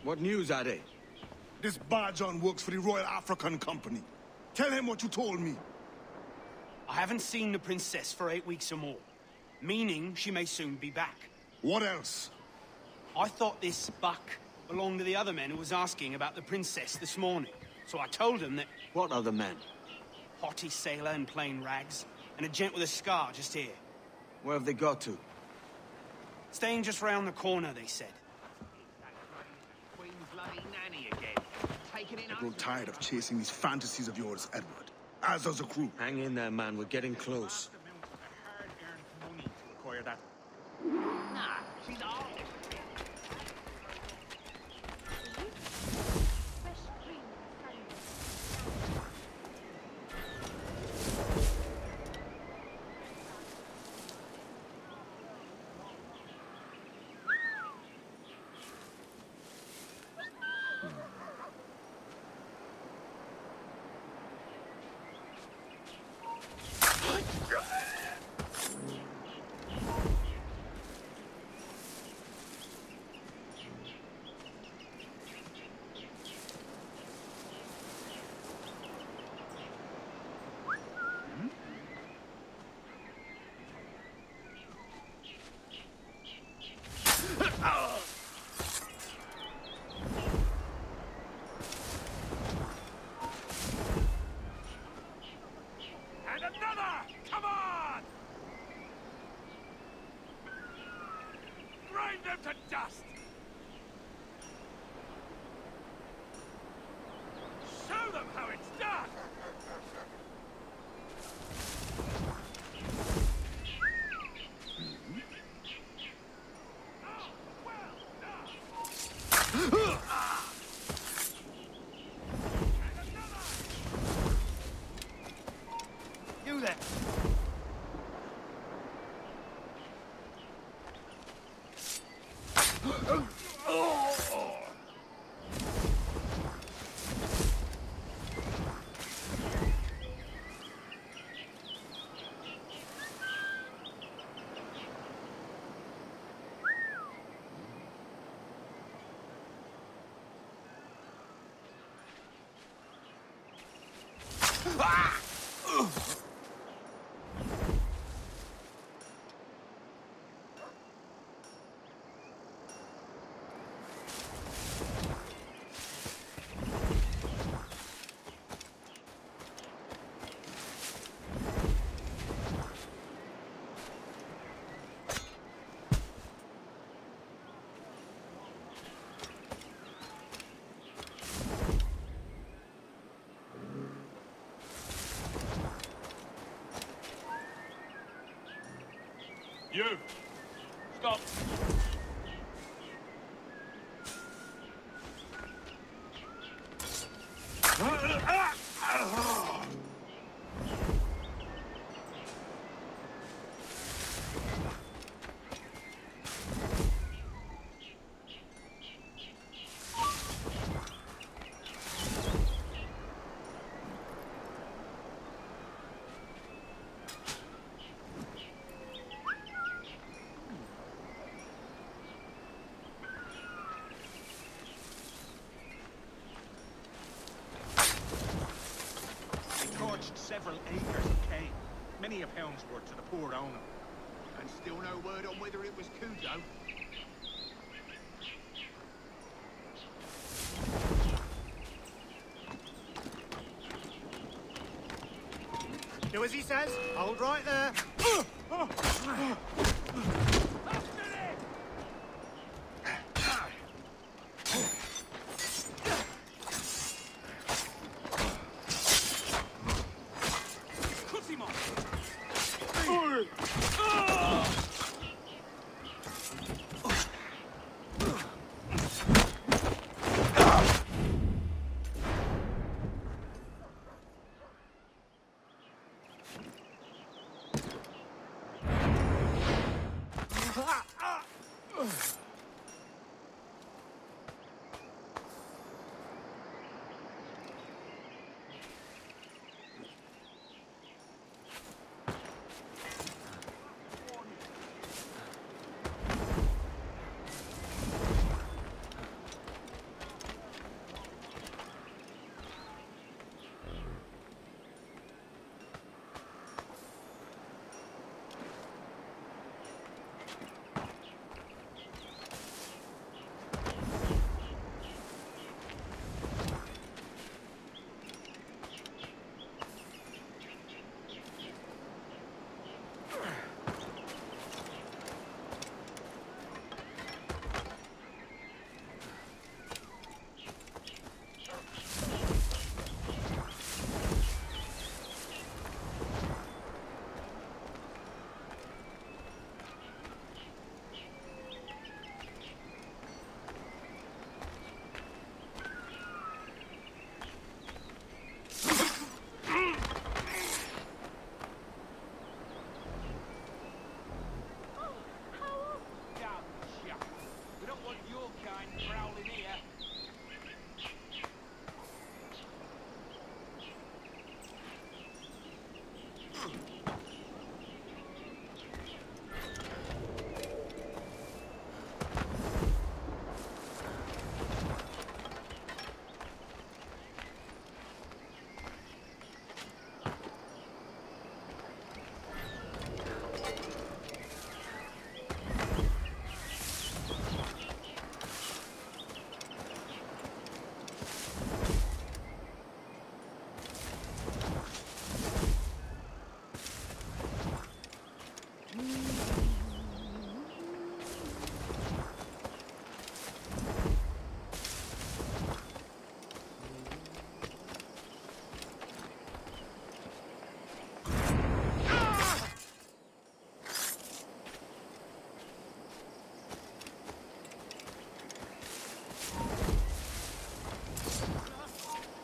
What news are they? This Barjon works for the Royal African Company. Tell him what you told me. I haven't seen the princess for 8 weeks or more, meaning she may soon be back. What else? I thought this buck belonged to the other men who was asking about the princess this morning. So I told him that... What other men? Haughty sailor in plain rags, and a gent with a scar just here. Where have they got to? Staying just round the corner, they said. Queen's bloody nanny again. Taking it I grow tired of chasing these fantasies of yours, Edward. As does the crew. Hang in there, man. We're getting close. hard-earned money to acquire that. Nah, she's all them to dust! Show them how it's done! Oh, well done! And another! You there! You! Stop! Several acres of cane, many a pound's worth to the poor owner. And still no word on whether it was Cujo. Do as he says. Hold right there.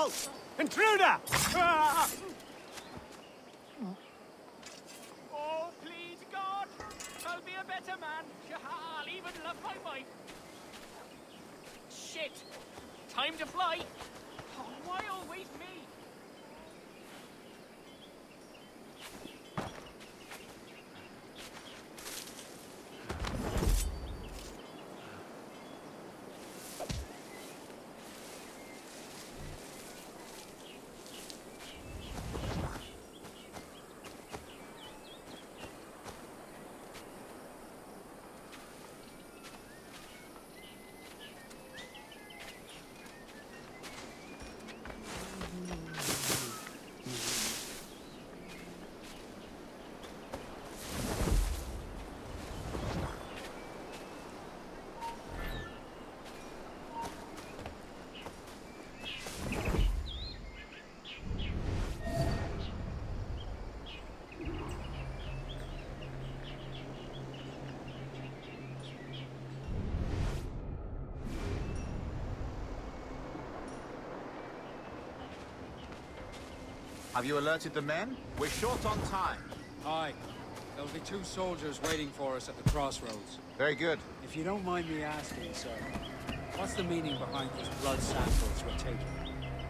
Halt! Intruder! Ah! Oh, please, God! I'll be a better man. I'll even love my wife. Shit! Time to fly! Oh, why always me? Have you alerted the men? We're short on time. Aye. There'll be 2 soldiers waiting for us at the crossroads. Very good. If you don't mind me asking, sir, what's the meaning behind these blood samples we're taking?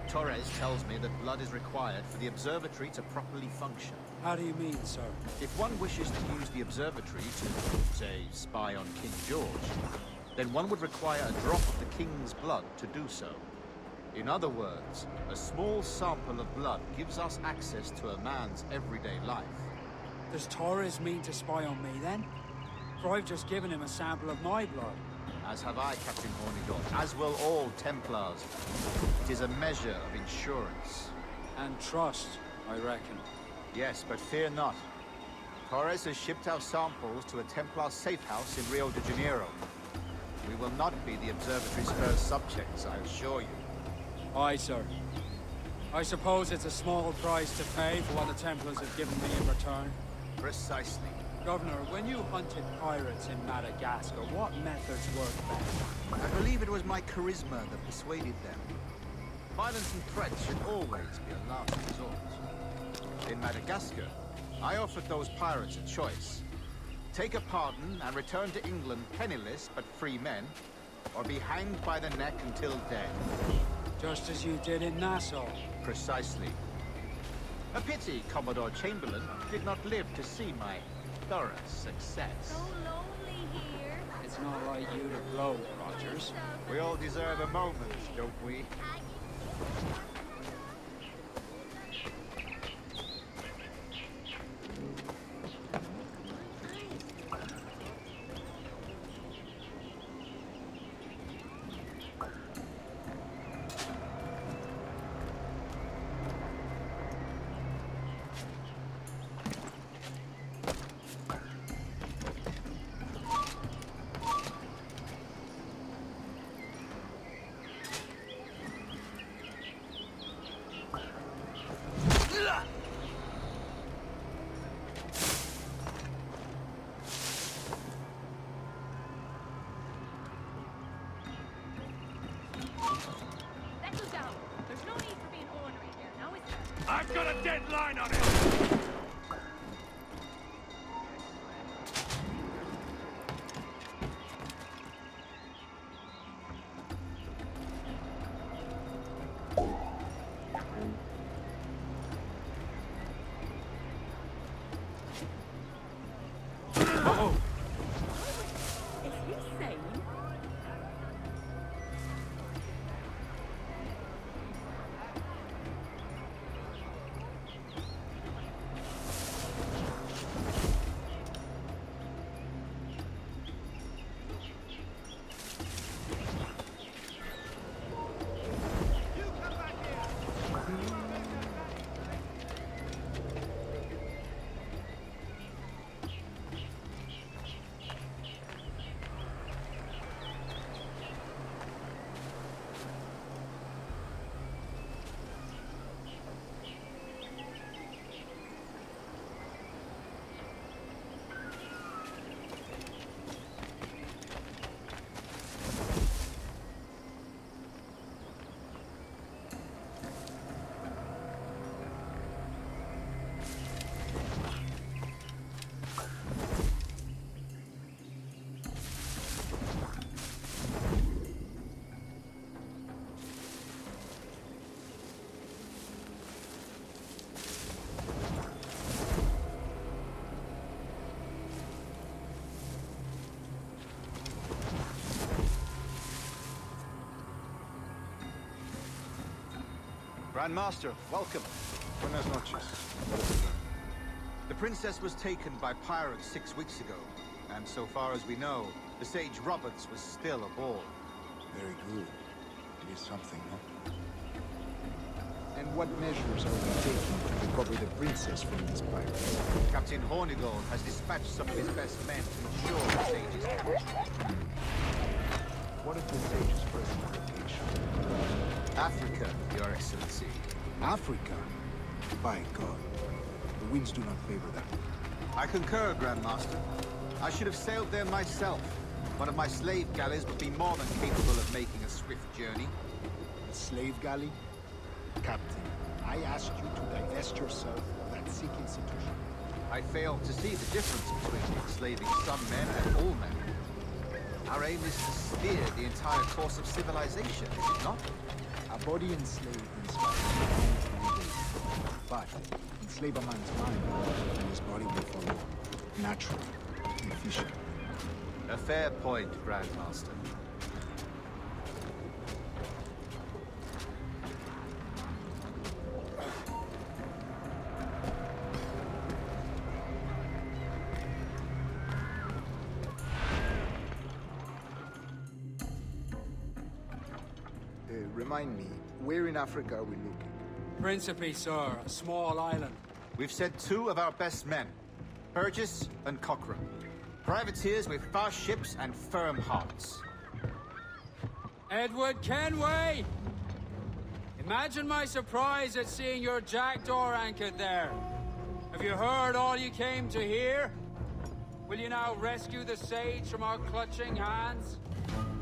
Torres tells me that blood is required for the observatory to properly function. How do you mean, sir? If one wishes to use the observatory to, say, spy on King George, then one would require a drop of the King's blood to do so. In other words, a small sample of blood gives us access to a man's everyday life. Does Torres mean to spy on me, then? For I've just given him a sample of my blood. As have I, Captain Hornigold, as will all Templars. It is a measure of insurance. And trust, I reckon. Yes, but fear not. Torres has shipped our samples to a Templar safe house in Rio de Janeiro. We will not be the observatory's first subjects, I assure you. Aye, sir. I suppose it's a small price to pay for what the Templars have given me in return. Precisely. Governor, when you hunted pirates in Madagascar, what methods worked best? I believe it was my charisma that persuaded them. Violence and threats should always be a last resort. In Madagascar, I offered those pirates a choice. Take a pardon and return to England penniless but free men, or be hanged by the neck until dead. Just as you did in Nassau. Precisely. A pity Commodore Chamberlain did not live to see my thorough success. So lonely here. It's not like you to blow, Rogers. We all deserve a moment, don't we? Settle down. There's no need for being ornery here, now is there? I've got a deadline on it! Is he sane? Grand Master, welcome. Buenas noches. The princess was taken by pirates 6 weeks ago, and so far as we know, the Sage Roberts was still aboard. Very good. It is something, no? And what measures are we taking to recover the princess from these pirates? Captain Hornigold has dispatched some of his best men to ensure the Sage's capture. What is the Sage's present location? Africa, Your Excellency. Africa? By God. The winds do not favor that. I concur, Grand Master. I should have sailed there myself. One of my slave galleys would be more than capable of making a swift journey. A slave galley? Captain, I asked you to divest yourself of that sick institution. I fail to see the difference between enslaving some men and all men. Our aim is to steer the entire course of civilization, is it not? A body enslaved inspires mind, but enslave a man's mind, and his body will follow naturally, efficiently. A fair point, Grand Master. Remind me, where in Africa are we looking? Principe, sir, a small island. We've sent 2 of our best men, Burgess and Cochrane. Privateers with fast ships and firm hearts. Edward Kenway! Imagine my surprise at seeing your jackdaw anchored there. Have you heard all you came to hear? Will you now rescue the Sage from our clutching hands?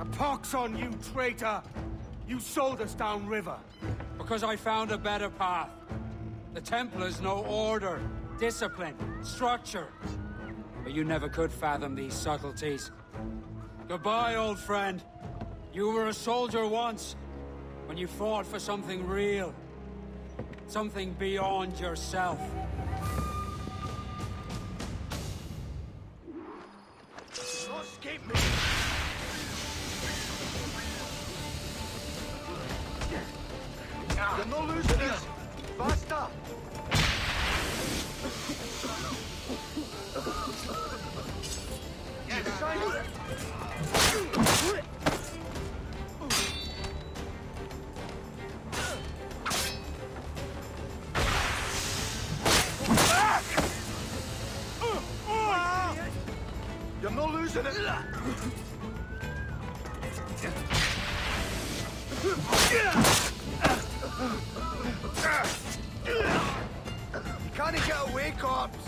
A pox on you, traitor! You sold us downriver. Because I found a better path. The Templars know order, discipline, structure. But you never could fathom these subtleties. Goodbye, old friend. You were a soldier once, when you fought for something real. Something beyond yourself. Don't escape me! You're not losing it! Faster! You're not losing it! You can't get away, corpse!